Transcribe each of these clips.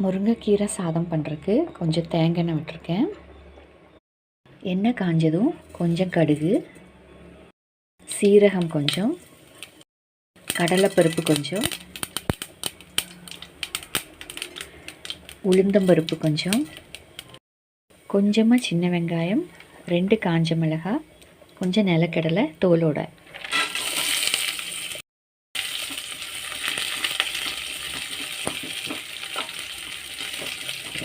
முருங்கைக்கீரை சாதம் பண்ணுறதுக்கு கொஞ்சம் தேங்காய் எண்ணெய் விட்டுருக்கேன். எண்ணெய் காஞ்சதும் கொஞ்சம் கடுகு, சீரகம் கொஞ்சம், கடலைப்பருப்பு கொஞ்சம், உளுந்தம்பருப்பு கொஞ்சம், கொஞ்சமாக சின்ன வெங்காயம், 2 காஞ்ச மிளகாய், கொஞ்சம் நிலக்கடலை தோலோட,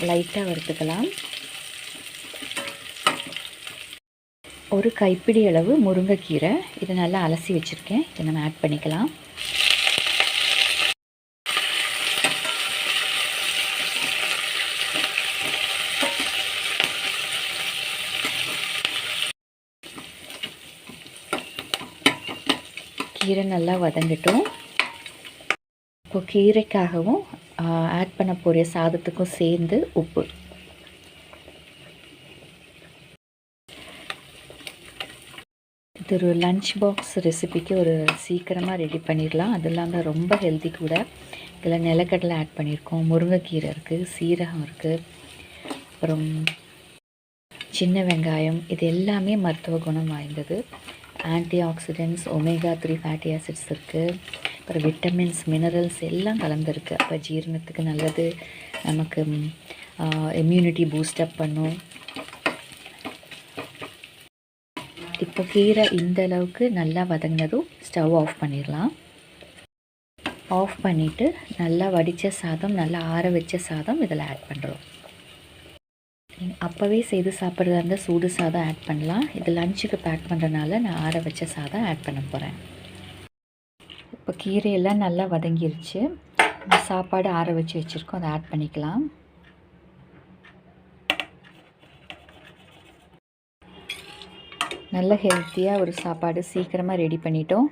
லைட்டாக வறுத்துக்கலாம். ஒரு கைப்பிடி அளவு முருங்கைக்கீரை, இதை நல்லா அலசி வச்சுருக்கேன். இதை நம்ம ஆட் பண்ணிக்கலாம். கீரை நல்லா வதங்கட்டும். இப்போ கீரைக்காகவும் ஆட் பண்ண போகிற சாதத்துக்கும் சேர்ந்து உப்பு. இது ஒரு லன்ச் பாக்ஸ் ரெசிபிக்கு ஒரு சீக்கிரமாக ரெடி பண்ணிடலாம். அது இல்லாமல் ரொம்ப ஹெல்த்தி கூட. இதில் நிலக்கடலை ஆட் பண்ணியிருக்கோம், முருங்கைக்கீரை இருக்குது, சீரகம் இருக்குது, அப்புறம் சின்ன வெங்காயம். இது எல்லாமே மருத்துவ குணம் வாய்ந்தது. Anti oxidants, omega 3 fatty acids இருக்குது, அப்புறம் விட்டமின்ஸ், மினரல்ஸ் எல்லாம் கலந்துருக்கு. அப்போ ஜீரணத்துக்கு நல்லது, நமக்கு இம்யூனிட்டி பூஸ்டப் பண்ணும். இப்போ கீரை இந்த அளவுக்கு நல்லா வதங்கினதும் ஸ்டவ் ஆஃப் பண்ணிடலாம். ஆஃப் பண்ணிவிட்டு நல்லா வடித்த சாதம், நல்லா ஆற வச்ச சாதம் இதில் ஆட் பண்ணுறோம். அப்போவே செய்து சாப்பிட்றதா இருந்தால் சூடு சாதம் ஆட் பண்ணலாம். இது லஞ்சுக்கு பேக் பண்ணுறதுனால நான் ஆற வச்ச சாதம் ஆட் பண்ண போகிறேன். இப்போ கீரையெல்லாம் நல்லா வதங்கிருச்சு. சாப்பாடு ஆற வச்சு வச்சுருக்கோம், அதை ஆட் பண்ணிக்கலாம். நல்ல ஹெல்த்தியாக ஒரு சாப்பாடு சீக்கிரமாக ரெடி பண்ணிட்டோம்.